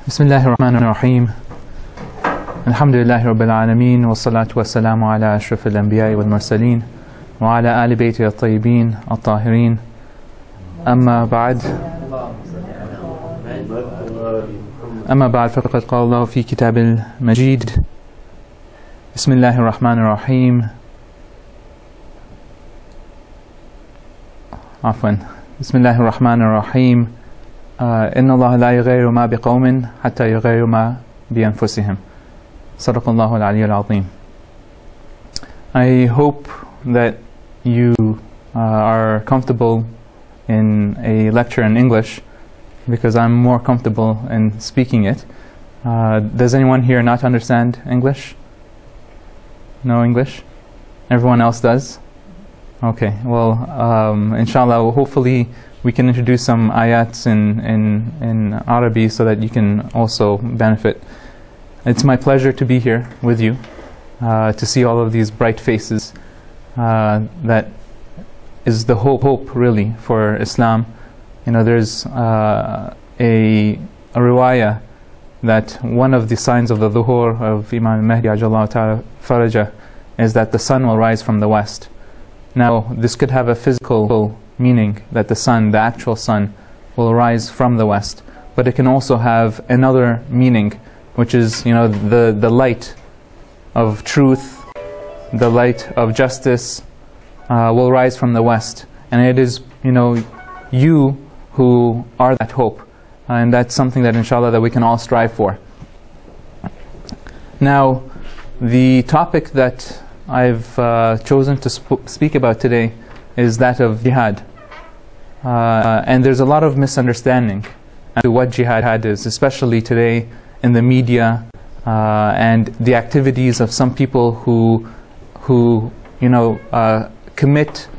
Bismillahir Rahmanir Rahim. Alhamdulillahi Rabbil Alameen. Wa salatu wa salamu ala ashrafil anbiya'i wal mursaleen. Wa ala ali bayti at-tayyibin at-tahirin. Amma ba'd. أما بعد فقد قال الله في كتاب المجيد بسم الله الرحمن الرحيم عفوا بسم الله الرحمن الرحيم إن الله لا يغير ما بقوم حتى يغيروا ما بأنفسهم صدق الله العلي العظيم. I hope that you are comfortable in a lecture in English, because I'm more comfortable in speaking it. Does anyone here not understand English? No English? Everyone else does? Okay, well, inshallah, hopefully we can introduce some ayats in Arabi so that you can also benefit. It's my pleasure to be here with you, to see all of these bright faces. That is the hope really for Islam. You know, there's a riwayah that one of the signs of the dhuhur of Imam Mahdi ajallahu ta'ala faraja is that the sun will rise from the west. Now, this could have a physical meaning, that the sun, the actual sun, will rise from the west, but it can also have another meaning, which is, you know, the light of truth, the light of justice will rise from the west, and it is, you know, you who are that hope, and that's something that inshallah that we can all strive for. Now, the topic that I've chosen to speak about today is that of jihad, and there's a lot of misunderstanding as to what jihad is, especially today in the media and the activities of some people who you know commit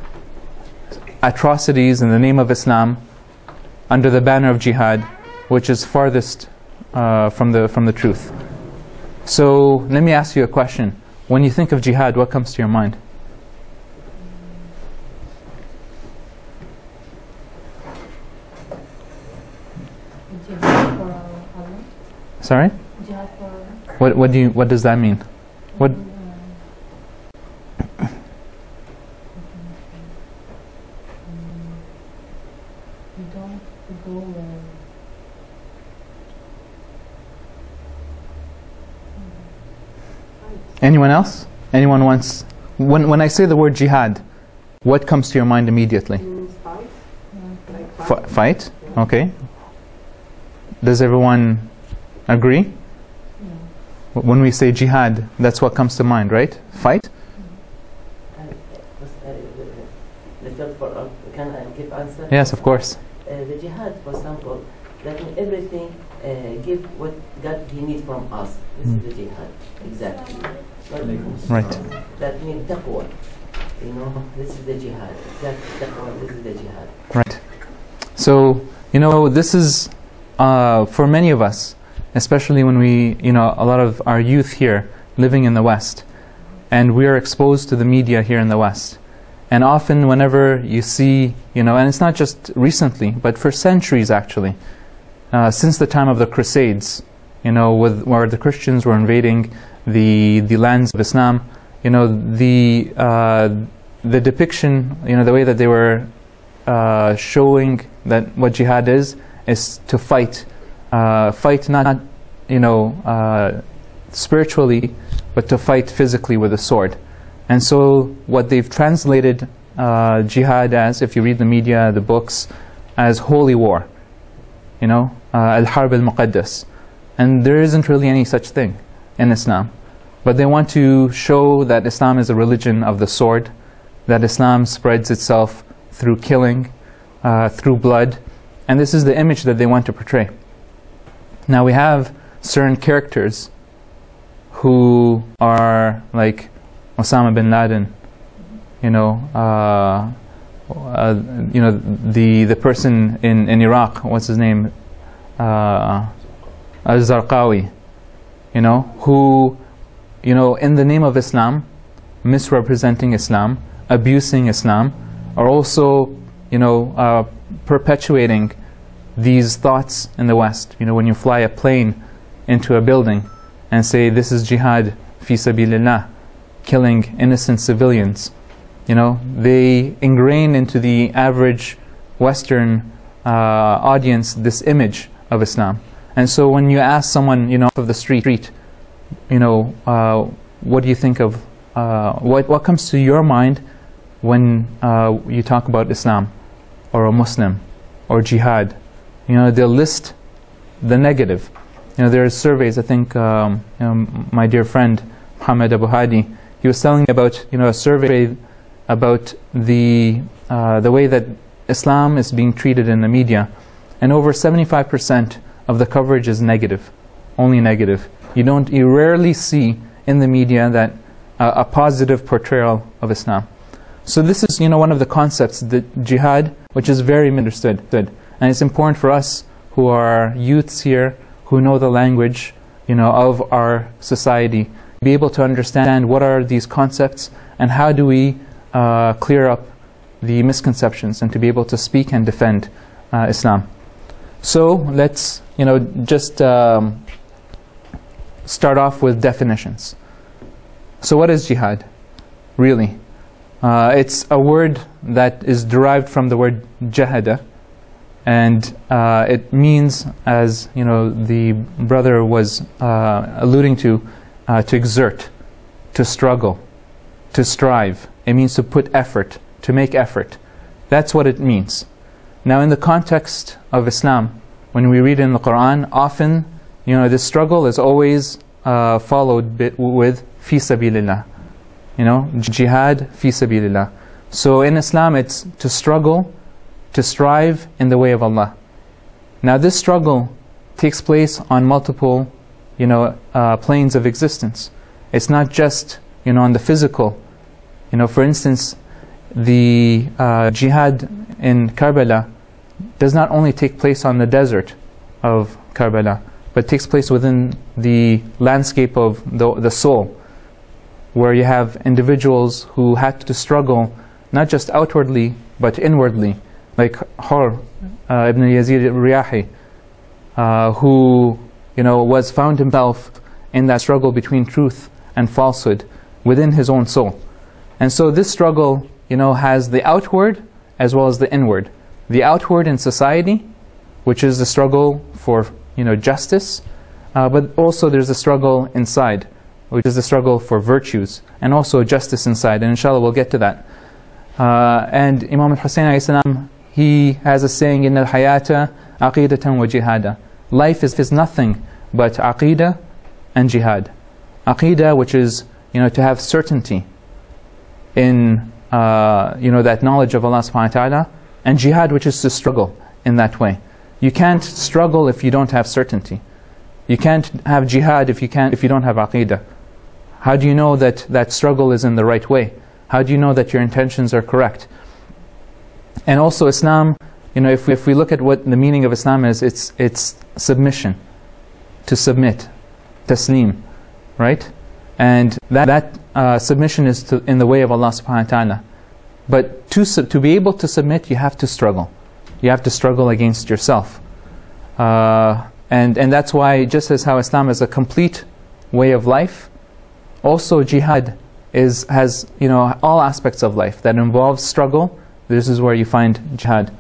atrocities in the name of Islam under the banner of jihad, which is farthest from the truth. So let me ask you a question. When you think of jihad, what comes to your mind? Jihad for Allah. Sorry? Jihad for Allah. What does that mean? What? You don't go Anyone else? Anyone wants? When I say the word jihad, what comes to your mind immediately? fight. Fight? Okay. Does everyone agree? Yeah. When we say jihad, that's what comes to mind, right? Fight? Can I give answer? Yes, of course. The jihad, for example, that means everything, give what God He needs from us. This is the jihad, exactly. Right. That means taqwa. You know, this is the jihad. Exactly, taqwa. This is the jihad. Right. So, you know, this is for many of us, especially when we, you know, a lot of our youth here living in the West, and we are exposed to the media here in the West. And often whenever you see, you know, and it's not just recently, but for centuries actually, since the time of the Crusades, you know, where the Christians were invading the lands of Islam, you know, the depiction, you know, the way that they were showing that what jihad is to fight not you know, spiritually, but to fight physically with a sword. And so what they've translated jihad as, if you read the media, the books, as holy war, you know, al-harb al-muqaddas. And there isn't really any such thing in Islam. But they want to show that Islam is a religion of the sword, that Islam spreads itself through killing, through blood, and this is the image that they want to portray. Now we have certain characters who are like Osama bin Laden, you know, the person in Iraq, what's his name, Al-Zarqawi, you know, who, you know, in the name of Islam, misrepresenting Islam, abusing Islam, are also, you know, perpetuating these thoughts in the West. You know, when you fly a plane into a building and say, this is jihad fi sabilillah, killing innocent civilians, you know, they ingrain into the average Western audience this image of Islam. And so when you ask someone, you know, off of the street, you know, what do you think of, what comes to your mind when you talk about Islam or a Muslim or jihad? You know, they'll list the negative. You know, there are surveys. I think you know, my dear friend Muhammad Abu Hadi, he was telling me about, you know, a survey about the way that Islam is being treated in the media, and over 75% of the coverage is negative, only negative. You rarely see in the media that a positive portrayal of Islam. So this is, you know, one of the concepts, the jihad, which is very misunderstood. And it's important for us who are youths here, who know the language, you know, of our society, be able to understand what are these concepts and how do we clear up the misconceptions and to be able to speak and defend Islam. So let's, you know, just start off with definitions. So what is jihad, really? It's a word that is derived from the word jahada, and it means, as you know, the brother was alluding to exert, to struggle, to strive. It means to put effort, to make effort. That's what it means. Now, in the context of Islam, when we read in the Quran, often, you know, this struggle is always followed with fi sabilillah. You know, jihad fi sabilillah. So in Islam, it's to struggle, to strive in the way of Allah. Now, this struggle takes place on multiple, you know, planes of existence. It's not just, you know, on the physical. You know, for instance, the jihad in Karbala does not only take place on the desert of Karbala, but takes place within the landscape of the soul, where you have individuals who had to struggle not just outwardly but inwardly, like Hur ibn Yazid al-Riyahi, who, you know, was found himself in that struggle between truth and falsehood within his own soul. And so this struggle, you know, has the outward as well as the inward. The outward in society, which is the struggle for, you know, justice, but also there's a struggle inside, which is the struggle for virtues, and also justice inside. And inshallah we'll get to that. And Imam al-Hussein alayhi salam, he has a saying, in al-hayata aqidatan wa jihada. Life is nothing but aqidah and jihad. Aqidah, which is, you know, to have certainty in you know, that knowledge of Allah subhanahu wa ta'ala, and jihad, which is to struggle in that way. You can't struggle if you don't have certainty. You can't have jihad if you don't have aqidah. How do you know that that struggle is in the right way? How do you know that your intentions are correct? And also Islam, you know, if we look at what the meaning of Islam is, it's submission, to submit, taslim, right? And that submission is in the way of Allah subhanahu wa ta'ala. But to be able to submit, you have to struggle. You have to struggle against yourself. And that's why, just as how Islam is a complete way of life, also jihad has, you know, all aspects of life that involves struggle. This is where you find jihad.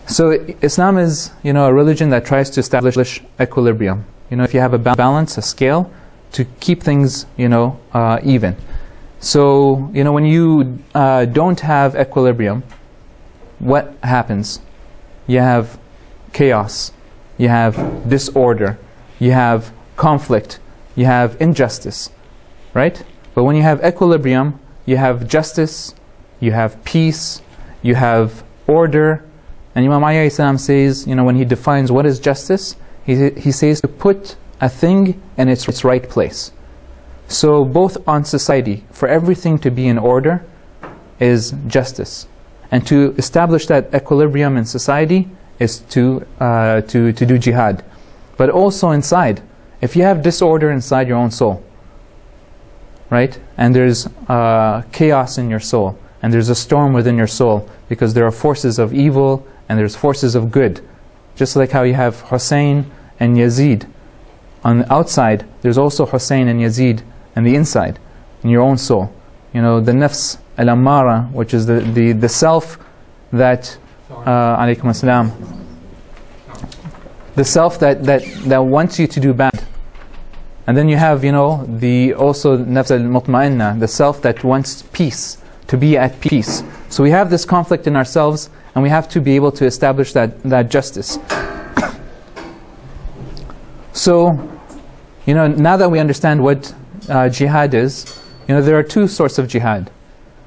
So Islam is, you know, a religion that tries to establish equilibrium. You know, if you have a balance, a scale, to keep things, you know, even. So, you know, when you don't have equilibrium, what happens? You have chaos, you have disorder, you have conflict, you have injustice, right? But when you have equilibrium, you have justice, you have peace, you have order. And Imam Ali says, you know, when he defines what is justice, he says to put a thing in its right place. So both on society, for everything to be in order is justice. And to establish that equilibrium in society is to do jihad. But also inside, if you have disorder inside your own soul, right? And there's chaos in your soul, and there's a storm within your soul, because there are forces of evil and there's forces of good. Just like how you have Hussein and Yazid. On the outside, there's also Hussein and Yazid on the inside, in your own soul. You know, the nafs al-ammara, which is the self that, alaykum assalam, the self that wants you to do bad. And then you have, you know, also nafs al-mutma'inna, the self that wants peace, to be at peace. So we have this conflict in ourselves, and we have to be able to establish that justice. So, you know, now that we understand what jihad is, you know, there are two sorts of jihad.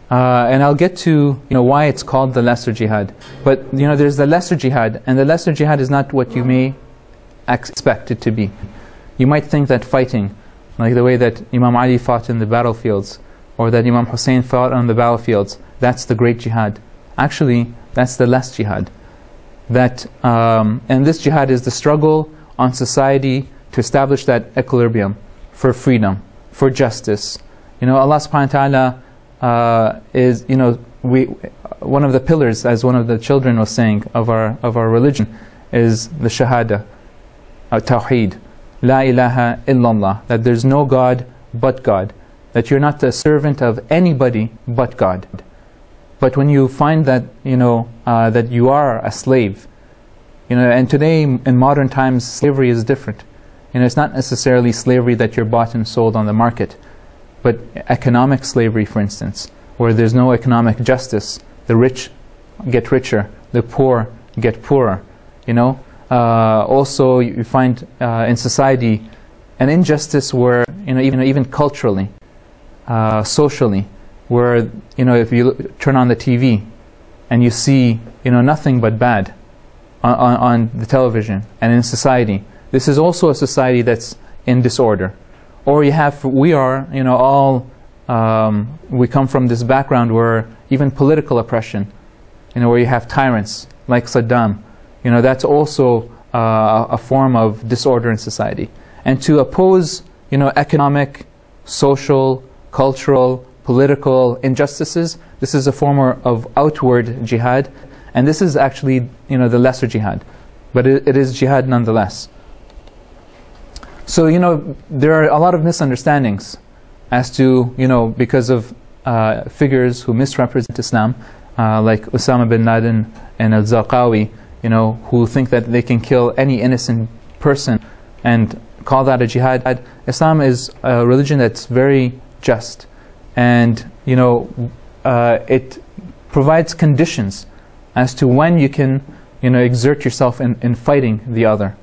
And I'll get to, you know, why it's called the lesser jihad. But, you know, there's the lesser jihad, and the lesser jihad is not what you may expect it to be. You might think that fighting, like the way that Imam Ali fought in the battlefields, or that Imam Hussein fought on the battlefields, that's the great jihad. Actually, that's the less jihad. And this jihad is the struggle on society to establish that equilibrium for freedom, for justice. You know, Allah subhanahu wa ta'ala is, you know, one of the pillars, as one of the children was saying, of our religion, is the shahada, tawheed, la ilaha illallah, that there's no God but God, that you're not the servant of anybody but God. But when you find that, you know, that you are a slave, you know, and today in modern times slavery is different. You know, it's not necessarily slavery that you're bought and sold on the market, but economic slavery, for instance, where there's no economic justice. The rich get richer, the poor get poorer. You know, also you find in society an injustice where, you know, even culturally, socially, where, you know, if you turn on the TV and you see, you know, nothing but bad on the television and in society, this is also a society that's in disorder. Or you have, we are, you know, all, we come from this background where even political oppression, you know, where you have tyrants like Saddam, you know, that's also a form of disorder in society. And to oppose, you know, economic, social, cultural, political injustices, this is a form of outward jihad, and this is actually, you know, the lesser jihad, but it is jihad nonetheless. So, you know, there are a lot of misunderstandings as to, you know, because of figures who misrepresent Islam, like Osama bin Laden and al-Zarqawi, you know, who think that they can kill any innocent person and call that a jihad. Islam is a religion that's very just, and, you know, it provides conditions as to when you can, you know, exert yourself in fighting the other.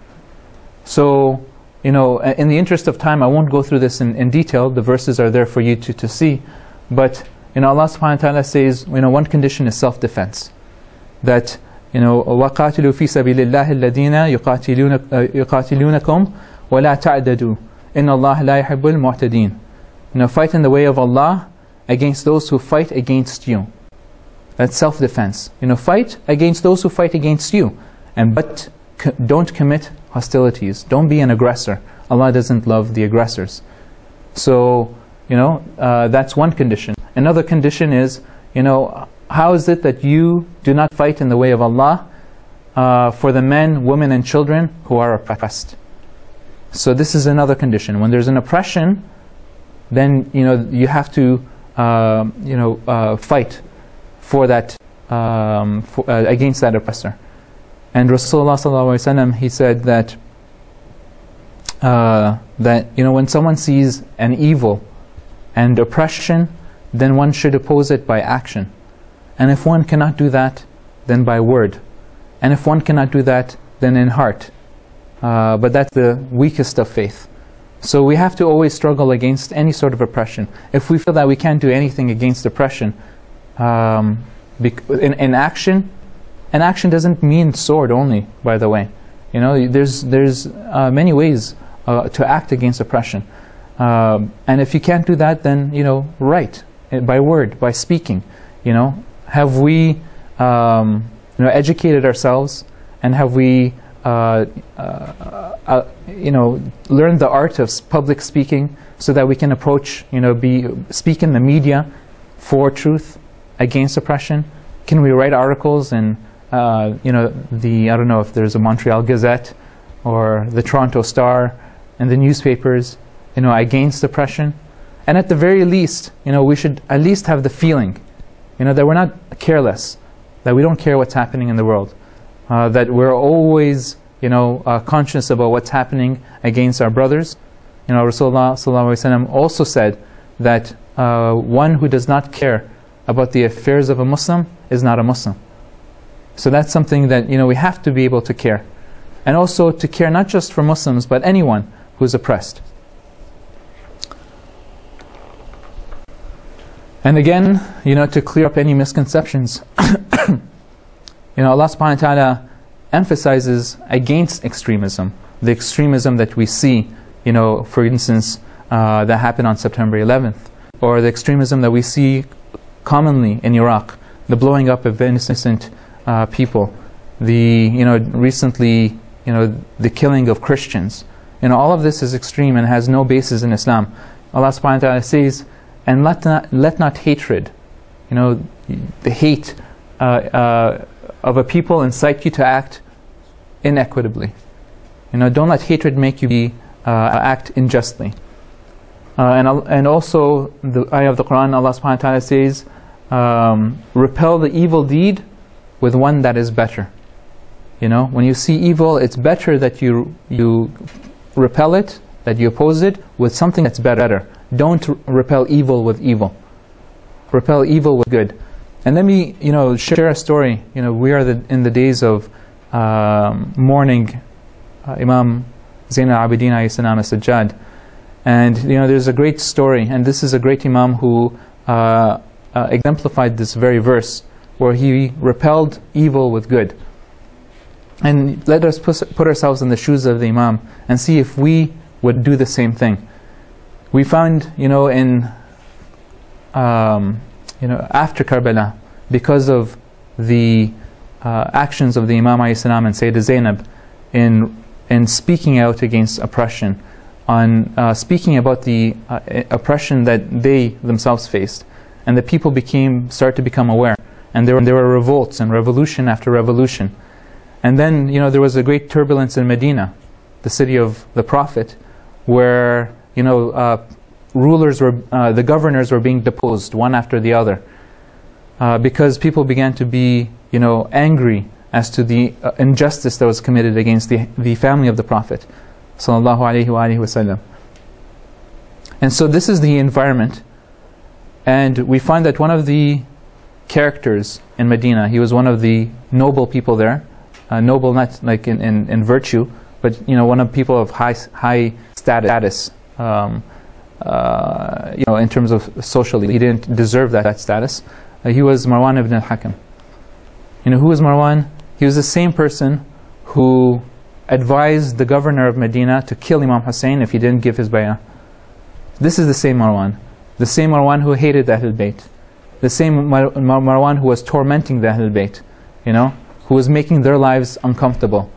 So, you know, in the interest of time, I won't go through this in detail. The verses are there for you to see. But, you know, Allah subhanahu wa ta'ala says, you know, one condition is self-defense. That, you know, وَقَاتِلُوا فِي سَبِيلِ اللَّهِ الَّذِينَ يُقَاتِلُونَكُمْ وَلَا تَعْدَدُوا إِنَّ اللَّهَ لَا يُحِبُّ الْمُعْتَدِينَ. You know, fight in the way of Allah against those who fight against you. That's self-defense. You know, fight against those who fight against you. But don't commit hostilities. Don't be an aggressor. Allah doesn't love the aggressors. So, you know, that's one condition. Another condition is, you know, how is it that you do not fight in the way of Allah for the men, women, and children who are oppressed? So this is another condition. When there's an oppression, then, you know, you have to, you know, fight for that, against that oppressor. And Rasulullah sallallahu alaihi wasallam, he said that, you know, when someone sees an evil and oppression, then one should oppose it by action. And if one cannot do that, then by word. And if one cannot do that, then in heart. But that's the weakest of faith. So we have to always struggle against any sort of oppression. If we feel that we can't do anything against oppression, in action, and action doesn't mean sword only, by the way. You know, there's many ways to act against oppression. And if you can't do that, then, you know, write by word, by speaking. You know, have we, you know, educated ourselves, and have we, you know, learned the art of public speaking, so that we can approach, you know, speak in the media for truth against oppression? Can we write articles and you know, I don't know if there's a Montreal Gazette or the Toronto Star and the newspapers, you know, against oppression. And at the very least, you know, we should at least have the feeling, you know, that we're not careless, that we don't care what's happening in the world, that we're always, you know, conscious about what's happening against our brothers. You know, Rasulullah sallallahu alaihi wasallam also said that one who does not care about the affairs of a Muslim is not a Muslim. So that's something that, you know, we have to be able to care. And also to care not just for Muslims, but anyone who's oppressed. And again, you know, to clear up any misconceptions, you know, Allah subhanahu wa ta'ala emphasizes against extremism, the extremism that we see, you know, for instance, that happened on September 11th, or the extremism that we see commonly in Iraq, the blowing up of innocent people, the, you know, recently, you know, the killing of Christians. You know, all of this is extreme and has no basis in Islam. Allah subhanahu wa ta'ala says, and let not hatred, you know, the hate of a people incite you to act inequitably. You know, don't let hatred make you act unjustly. And also, the ayah of the Quran, Allah subhanahu wa ta'ala says, repel the evil deed with one that is better. You know, when you see evil, it's better that you repel it, that you oppose it with something that's better. Don't repel evil with evil. Repel evil with good. And let me, you know, share a story. You know, we are in the days of mourning Imam Zain al-Abidin alayhi salam as-Sajjad. And, you know, there's a great story, and this is a great Imam who exemplified this very verse, where he repelled evil with good. And let us put ourselves in the shoes of the Imam and see if we would do the same thing. We found, you know, in after Karbala, because of the actions of the Imam alayhi salam and Sayyidah Zainab in speaking out against oppression, on speaking about the oppression that they themselves faced, and the people started to become aware, and there were revolts and revolution after revolution. And then, you know, there was a great turbulence in Medina, the city of the Prophet, where, you know, the governors were being deposed one after the other, because people began to be, you know, angry as to the injustice that was committed against the family of the Prophet sallallahu alaihi wasallam. And so this is the environment, and we find that one of the characters in Medina, he was one of the noble people there, noble not like in virtue, but, you know, one of people of high status, you know, in terms of socially, he didn't deserve that status. He was Marwan ibn al-Hakam. You know, who was Marwan? He was the same person who advised the governor of Medina to kill Imam Hussein if he didn't give his bay'ah. This is the same Marwan. The same Marwan who hated the Ahlul Bayt. The same Marwan who was tormenting the Ahlul Bayt, you know, who was making their lives uncomfortable.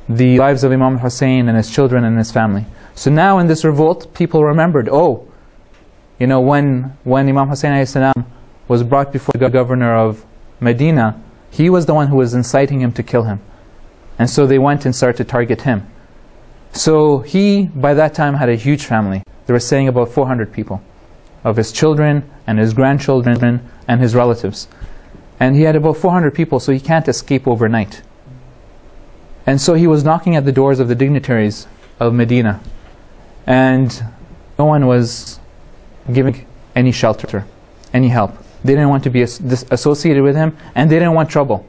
The lives of Imam Hussein and his children and his family. So now in this revolt, people remembered, oh, you know, when Imam Hussein alayhi salam was brought before the governor of Medina, he was the one who was inciting him to kill him. And so they went and started to target him. So he, by that time, had a huge family. They were saying about 400 people, of his children and his grandchildren and his relatives. And he had about 400 people, so he can't escape overnight. And so he was knocking at the doors of the dignitaries of Medina, and no one was giving any shelter, any help. They didn't want to be associated with him, and they didn't want trouble,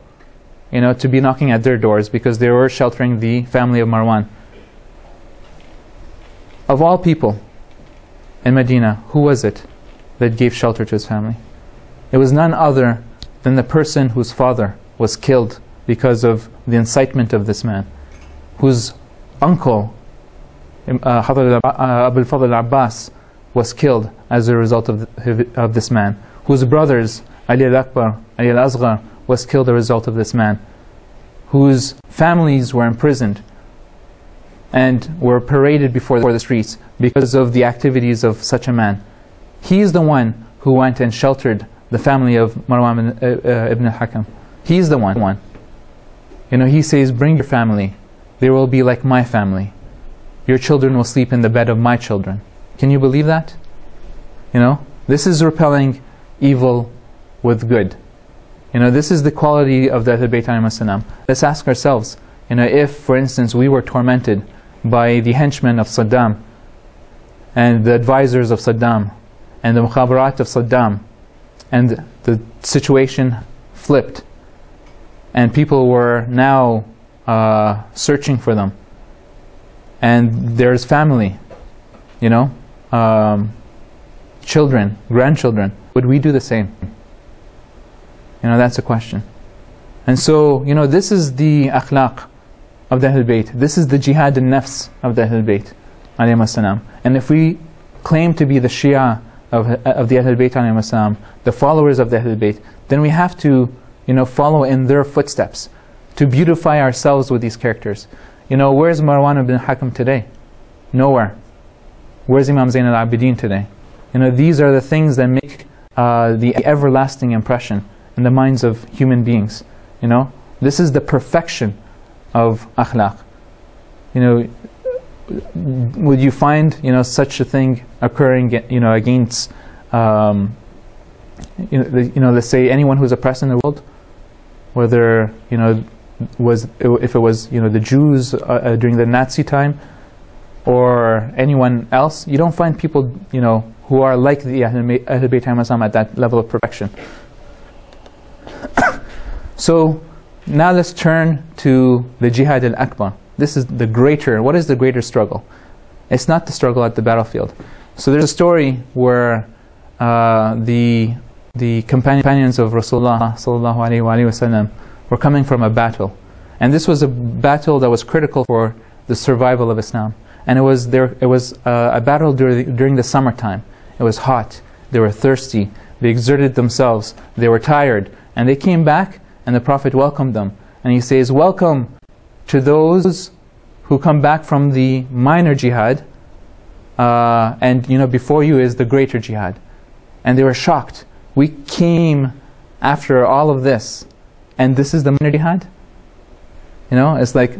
you know, to be knocking at their doors, because they were sheltering the family of Marwan. Of all people in Medina, who was it that gave shelter to his family? It was none other than the person whose father was killed because of the incitement of this man, whose uncle, Abu al-Fadl al-Abbas, was killed as a result of this man, whose brothers, Ali al-Akbar, Ali al-Asghar, was killed as a result of this man, whose families were imprisoned and were paraded before the streets because of the activities of such a man. He is the one who went and sheltered the family of Marwan ibn al-Hakam. He's the one. You know, he says, bring your family. They will be like my family. Your children will sleep in the bed of my children. Can you believe that? You know, this is repelling evil with good. You know, this is the quality of the Ahlul Bayt alayhim salam. Let's ask ourselves, you know, if, for instance, we were tormented by the henchmen of Saddam and the advisors of Saddam and the mukhabarat of Saddam, and the situation flipped and people were now searching for them, and there's family, you know, children, grandchildren, would we do the same? You know, that's a question. And so, you know, this is the akhlaq of the Ahlul Bayt. This is the jihad al-nafs of the Ahlul Bayt alayhim as-salam. And if we claim to be the Shia of the Ahlul Bayt alayhim as-salam, the followers of the Ahlul Bayt, then we have to, you know, follow in their footsteps, to beautify ourselves with these characters. You know, where's Marwan ibn Hakam today? Nowhere. Where's Imam Zain al-Abidin today? You know, these are the things that make the everlasting impression in the minds of human beings. You know, this is the perfection of akhlaq. You know, would you find, you know, such a thing occurring, you know, against, you know, let's say anyone who's oppressed in the world, whether, you know, if it was, you know, the Jews during the Nazi time, or anyone else, you don't find people, you know, who are like the Ahlul Bayt alayhim at that level of perfection. So now let's turn to the Jihad al-Akbar. This is the greater, what is the greater struggle? It's not the struggle at the battlefield. So there's a story where the companions of Rasulullah sallallahu alaihi wasallam were coming from a battle. And this was a battle that was critical for the survival of Islam. And it was a battle during the summertime. It was hot, they were thirsty, they exerted themselves, they were tired, and they came back, and the Prophet welcomed them. And he says, welcome to those who come back from the minor jihad, and, you know, before you is the greater jihad. And they were shocked. We came after all of this, and this is the minor jihad? You know, it's like,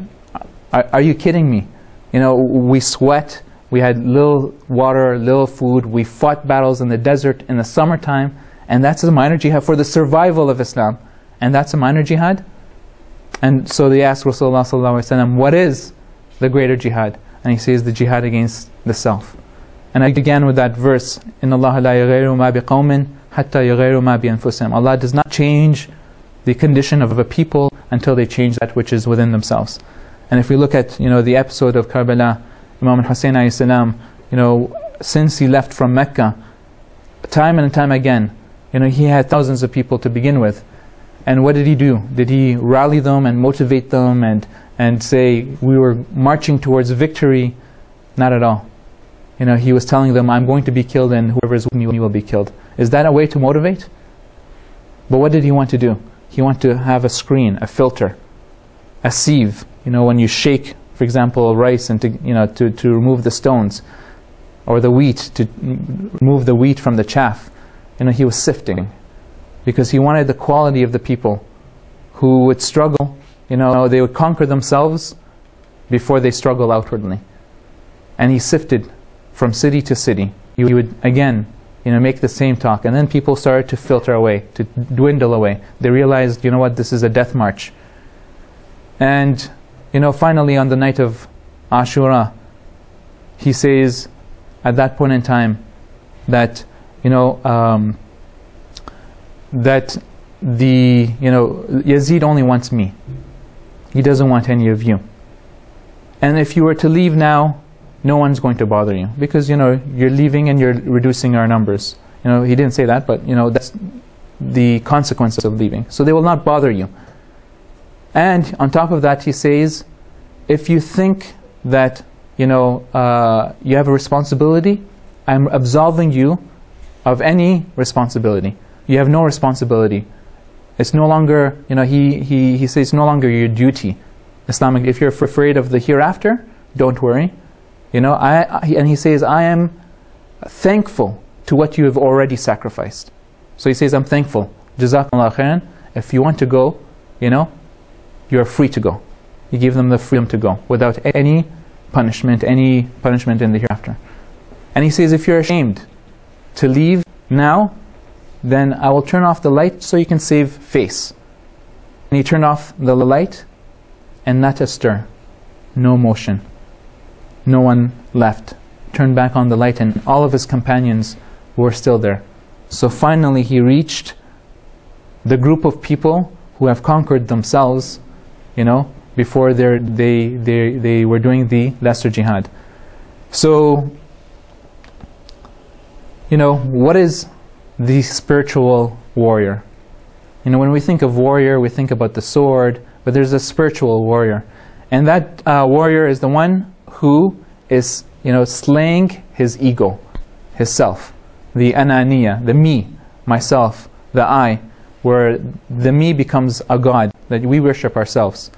are you kidding me? You know, we sweat, we had little water, little food, we fought battles in the desert in the summertime, and that's a minor jihad for the survival of Islam. And that's a minor jihad? And so they asked Rasulullah sallallahu alaihi wasallam, what is the greater jihad? And he says, the jihad against the self. And I began with that verse, إِنَّ اللَّهَ لَا يَغَيْرُ مَا بِقَوْمٍ حَتَّى يَغَيْرُ مَا بِأَنفُسِهِمْ. Allah does not change the condition of a people until they change that which is within themselves. And if we look at, you know, the episode of Karbala, Imam al-Hussein alayhi salam, you know, since he left from Mecca, time and time again, you know, he had thousands of people to begin with. And what did he do? Did he rally them and motivate them and say, we were marching towards victory? Not at all. You know, he was telling them, I'm going to be killed and whoever is with me will be killed. Is that a way to motivate? But what did he want to do? He wanted to have a screen, a filter, a sieve. You know, when you shake, for example, rice and to remove the stones, or the wheat, to remove the wheat from the chaff. You know, he was sifting, because he wanted the quality of the people who would struggle. You know, they would conquer themselves before they struggle outwardly. And he sifted from city to city. He would again, you know, make the same talk, and then people started to filter away, to dwindle away. They realized, you know what, this is a death march. And, you know, finally on the night of Ashura, he says at that point in time that, you know, that Yazid only wants me. He doesn't want any of you. And if you were to leave now, no one's going to bother you, because, you know, you're leaving and you're reducing our numbers. You know, he didn't say that, but, you know, that's the consequences of leaving. So they will not bother you. And on top of that, he says, if you think that, you know, you have a responsibility, I'm absolving you of any responsibility. You have no responsibility. It's no longer, you know, he says, it's no longer your duty. Islamic, if you're afraid of the hereafter, don't worry. You know, and he says, I am thankful to what you have already sacrificed. So he says, I'm thankful. Jazakumullah khairan. If you want to go, you're free to go. You give them the freedom to go without any punishment in the hereafter. And he says, if you're ashamed to leave now, then I will turn off the light so you can save face. And he turned off the light, and not a stir, no motion. No one left. Turned back on the light, and all of his companions were still there. So finally he reached the group of people who have conquered themselves, before they were doing the lesser jihad. So, what is the spiritual warrior? When we think of warrior, we think about the sword, but there's a spiritual warrior. And that warrior is the one who is, slaying his ego, his self, the ananiya, the me, myself, the I, where the me becomes a god, that we worship ourselves.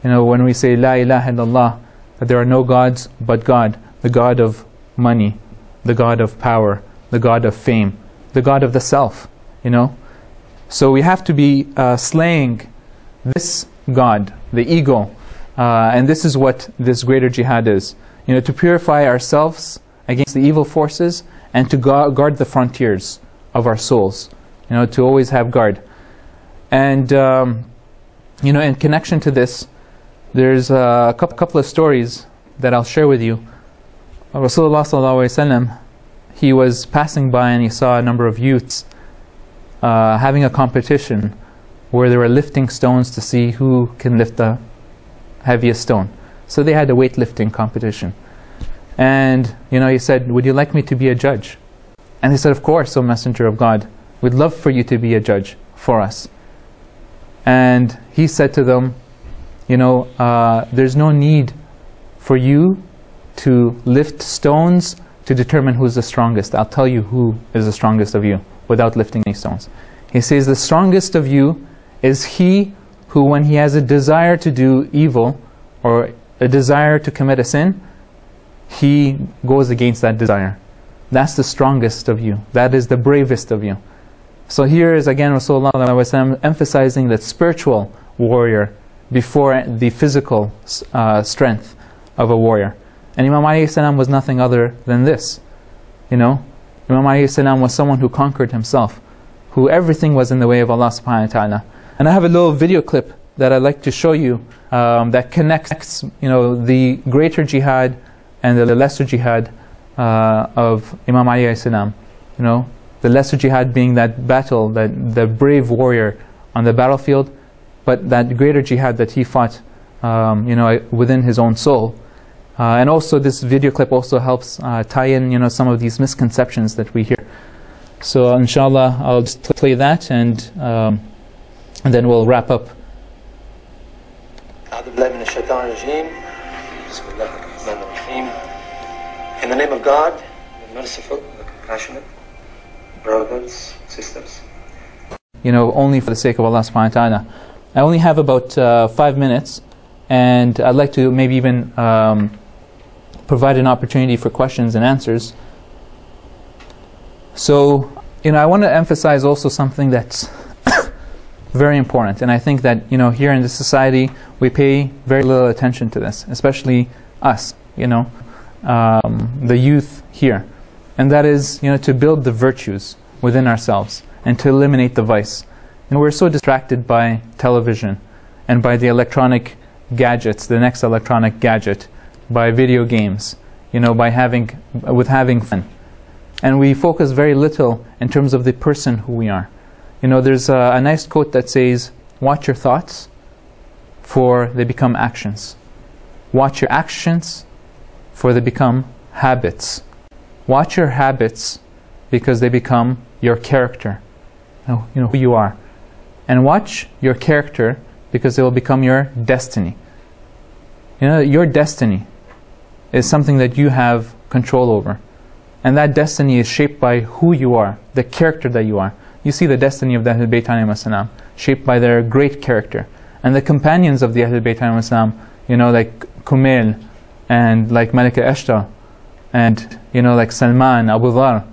When we say La ilaha illallah, that there are no gods but God, the God of money, the God of power, the God of fame, the God of the self, So we have to be slaying this God, the ego, and this is what this greater jihad is. To purify ourselves against the evil forces and to guard the frontiers of our souls, to always have guard. And, in connection to this, there's a couple of stories that I'll share with you. Rasulullah sallallahu alaihi wasallam, he was passing by and he saw a number of youths having a competition where they were lifting stones to see who can lift the heaviest stone. So they had a weightlifting competition. And, he said, would you like me to be a judge? And he said, of course, O Messenger of God, we'd love for you to be a judge for us. And he said to them, there's no need for you to lift stones to determine who's the strongest. I'll tell you who is the strongest of you without lifting any stones. He says the strongest of you is he who, when he has a desire to do evil or a desire to commit a sin, he goes against that desire. That's the strongest of you. That is the bravest of you. So here is again Rasulullah emphasizing that spiritual warrior before the physical strength of a warrior. And Imam alayhi salam was nothing other than this. Imam alayhi salam was someone who conquered himself, who everything was in the way of Allah subhanahu wa ta'ala. And I have a little video clip that I'd like to show you that connects the greater jihad and the lesser jihad of Imam alayhi salam. The lesser jihad being that battle, the brave warrior on the battlefield, but that greater jihad that he fought within his own soul. And also this video clip also helps tie in some of these misconceptions that we hear. So inshallah I'll just play that and then we'll wrap up. In the name of God, the merciful, the compassionate, brothers, sisters. Only for the sake of Allah subhanahu wa ta'ala. I only have about 5 minutes, and I'd like to maybe even provide an opportunity for questions and answers. So, I want to emphasize also something that's very important, and I think that here in this society we pay very little attention to this, especially us, the youth here, and that is to build the virtues within ourselves and to eliminate the vice. We're so distracted by television and by the electronic gadgets, the next electronic gadget, by video games, by having fun. And we focus very little in terms of the person who we are. There's a nice quote that says, watch your thoughts, for they become actions. Watch your actions, for they become habits. Watch your habits, because they become your character, who you are. And watch your character, because it will become your destiny. Your destiny is something that you have control over. And that destiny is shaped by who you are, the character that you are. You see the destiny of the Ahlul Bayt alayhim as-salam, shaped by their great character. And the companions of the Ahlul Bayt alayhim as-salam, like Kumail, and like Malika Ashta, and like Salman, Abu Dhar,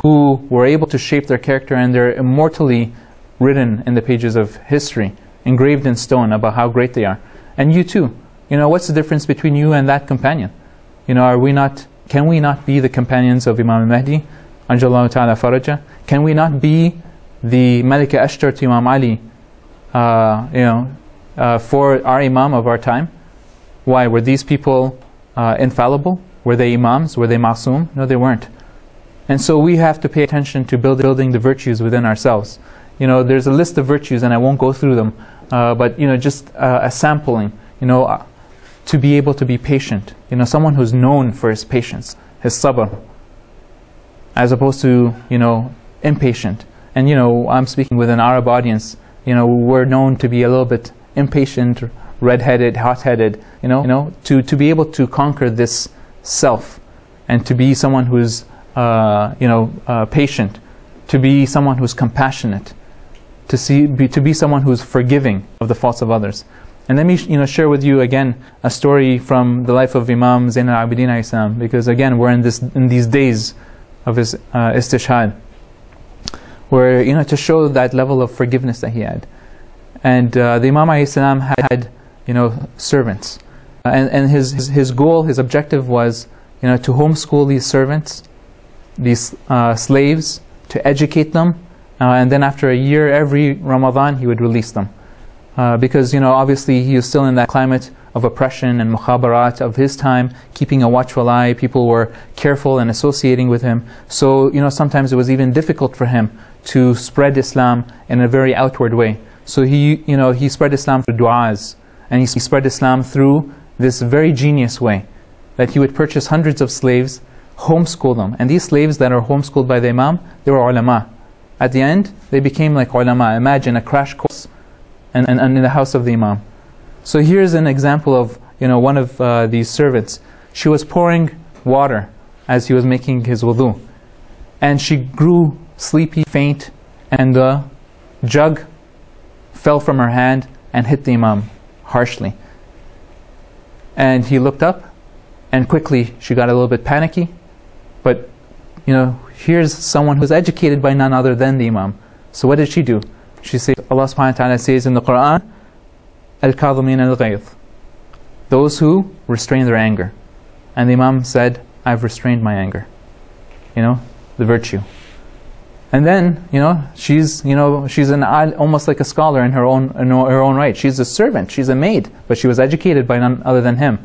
who were able to shape their character, and they're immortally written in the pages of history, engraved in stone about how great they are. And you too. You know, what's the difference between you and that companion? You know, can we not be the companions of Imam al-Mahdi? Ajallahu ta'ala faraja. Can we not be the Malika Ashtar to Imam Ali, for our Imam of our time? Why? Were these people infallible? Were they Imams? Were they Ma'soom? No, they weren't. And so we have to pay attention to building the virtues within ourselves. You know, there's a list of virtues, and I won't go through them, but you know, just a sampling. You know, to be able to be patient. You know, someone who's known for his patience, his sabr, as opposed to, you know, impatient. And you know, I'm speaking with an Arab audience. You know, we're known to be a little bit impatient, red-headed, hot-headed. You know, to be able to conquer this self, and to be someone who's patient, to be someone who's compassionate, to be someone who's forgiving of the faults of others. And let me share with you again a story from the life of Imam Zain al-Abidin alayhi salam, because again we're in these days of his istishhad, where to show that level of forgiveness that he had. And the Imam alayhi salam had servants, and his goal, his objective was to homeschool these servants, these slaves, to educate them, and then after a year, every Ramadan he would release them. Because obviously he was still in that climate of oppression and mukhabarat of his time, keeping a watchful eye. People were careful and associating with him. So sometimes it was even difficult for him to spread Islam in a very outward way. So he spread Islam through du'as, and he spread Islam through this very genius way, that he would purchase hundreds of slaves, homeschool them. And these slaves that are homeschooled by the Imam, they were ulama. At the end, they became like ulama. Imagine a crash course and in the house of the Imam. So here's an example of one of these servants. She was pouring water as he was making his wudu, and she grew sleepy, faint, and the jug fell from her hand and hit the Imam harshly. And he looked up, and quickly she got a little bit panicky. But here's someone who's educated by none other than the Imam. So what did she do? She said, Allah subhanahu wa ta'ala says in the Quran, Al-Kadhimin al-Ghayth, those who restrain their anger. And the Imam said, I've restrained my anger. The virtue. And then, she's almost like a scholar in her own right. She's a servant, she's a maid, but she was educated by none other than him.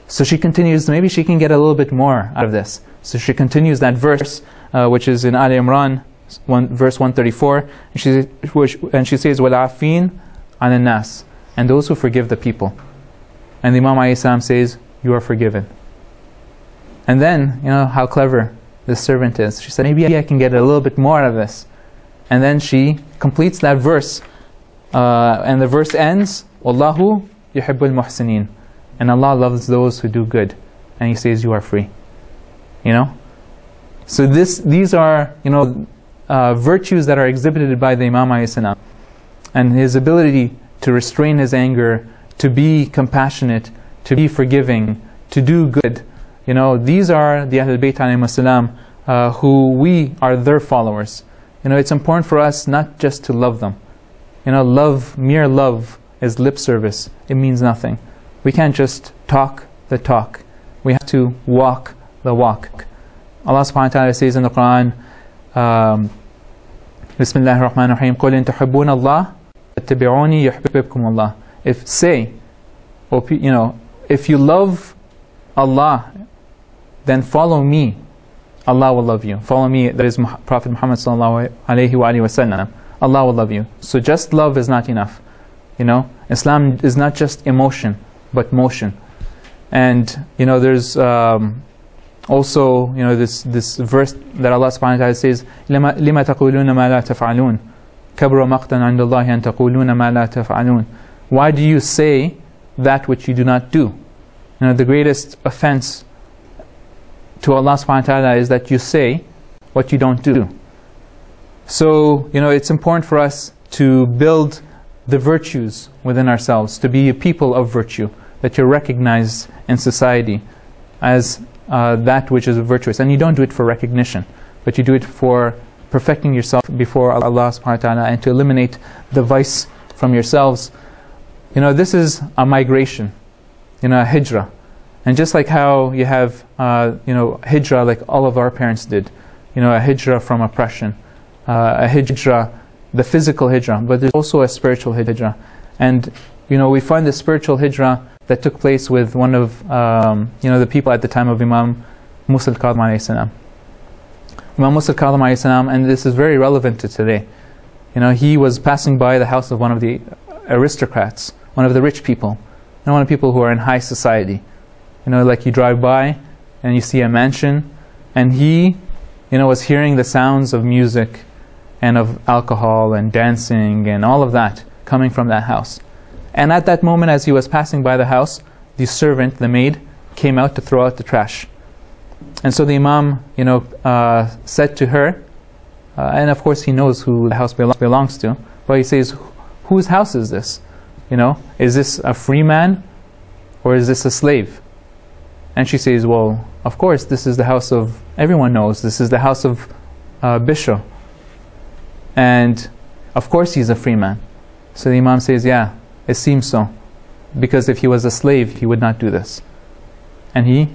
So she continues, maybe she can get a little bit more out of this. So she continues that verse, which is in Ali Imran, verse 134, and she says, وَالْعَافِينَ عَنِ النَّاسِ, and those who forgive the people. And the Imam alayhi salam says, you are forgiven. And then, how clever this servant is. She said, maybe I can get a little bit more out of this. And then she completes that verse, and the verse ends, وَاللَّهُ يُحِبُّ الْمُحْسِنِينَ, and Allah loves those who do good. And He says, you are free. So these are, virtues that are exhibited by the Imam alayhi salam, and his ability to restrain his anger, to be compassionate, to be forgiving, to do good. These are the Ahlul Bayt alayhi salam, who we are their followers. It's important for us not just to love them. Mere love is lip service. It means nothing. We can't just talk the talk. We have to walk the walk. Allah subhanahu wa ta'ala says in the Quran, Bismillahir Rahmanir Rahim, قُلْ إِن تُحِبُّونَ اللَّهَ فَاتَّبِعُونِي يُحْبِبْكُمُ اللَّهِ. If you love Allah, then follow me. Allah will love you. Follow me, that is Prophet Muhammad sallallahu alayhi wa sallam. Allah will love you. So just love is not enough. Islam is not just emotion, but motion. And there's also this verse that Allah subhanahu wa ta'ala says, لِمَا تَقُولُونَ مَا لَا تَفْعَلُونَ كَبْرَ مَقْتًا عِنْدَ اللَّهِ أَن تَقُولُونَ مَا لَا تَفْعَلُونَ. Why do you say that which you do not do? The greatest offense to Allah subhanahu wa ta'ala is that you say what you don't do. So it's important for us to build the virtues within ourselves, to be a people of virtue, that you're recognized in society as that which is virtuous. And you don't do it for recognition, but you do it for perfecting yourself before Allah subhanahu wa ta'ala, and to eliminate the vice from yourselves. You know, this is a migration, you know, a hijra. And just like how you have, you know, hijra like all of our parents did, you know, a hijra from oppression, a hijra, the physical hijra, but there's also a spiritual hijra. And, you know, we find the spiritual hijra that took place with one of, you know, the people at the time of Imam Musa al-Kadhim alayhi salam. Imam Musa al-Kadhim alayhi salam, and this is very relevant to today. You know, he was passing by the house of one of the aristocrats, one of the rich people, and one of the people who are in high society. You know, like you drive by and you see a mansion, and he, you know, was hearing the sounds of music and of alcohol and dancing and all of that coming from that house. And at that moment, as he was passing by the house, the servant, the maid, came out to throw out the trash. And so the Imam, you know, said to her, and of course he knows who the house belongs to, but he says, whose house is this? You know, is this a free man or is this a slave? And she says, well, of course, this is the house of, everyone knows, this is the house of Bishr. And of course he's a free man. So the Imam says, yeah, it seems so. Because if he was a slave, he would not do this. And he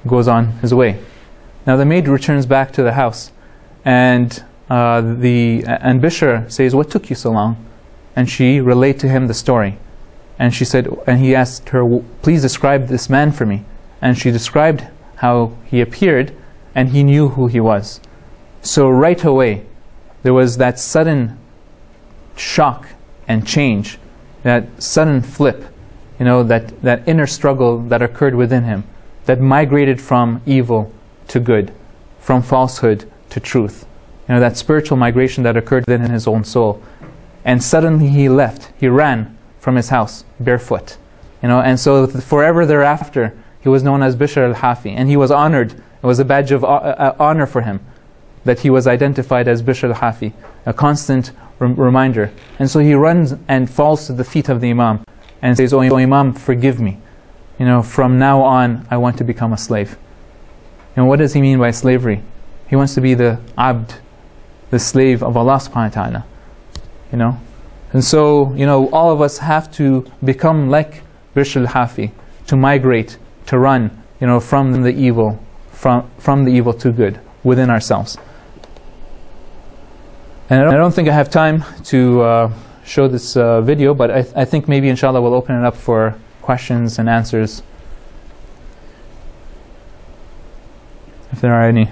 goes on his way. Now the maid returns back to the house, and Bishr says, what took you so long? And she relayed to him the story. And she said, and he asked her, please describe this man for me. And she described how he appeared, and he knew who he was. So right away, there was that sudden shock and change, that sudden flip, you know, that inner struggle that occurred within him, that migrated from evil to good, from falsehood to truth. You know, that spiritual migration that occurred within his own soul. And suddenly he left, he ran from his house, barefoot. You know, and so forever thereafter, he was known as Bishr al-Hafi, and he was honored. It was a badge of honor for him that he was identified as Bishr al-Hafi, a constant reminder. And so he runs and falls to the feet of the Imam and says, oh Imam, forgive me. You know, from now on, I want to become a slave. And what does he mean by slavery? He wants to be the abd, the slave of Allah subhanahu wa ta'ala. You know? And so, you know, all of us have to become like Bishr al-Hafi, to migrate, to run, you know, from the evil, from the evil to good within ourselves. And I don't think I have time to show this video, but I think maybe inshallah we'll open it up for questions and answers, if there are any.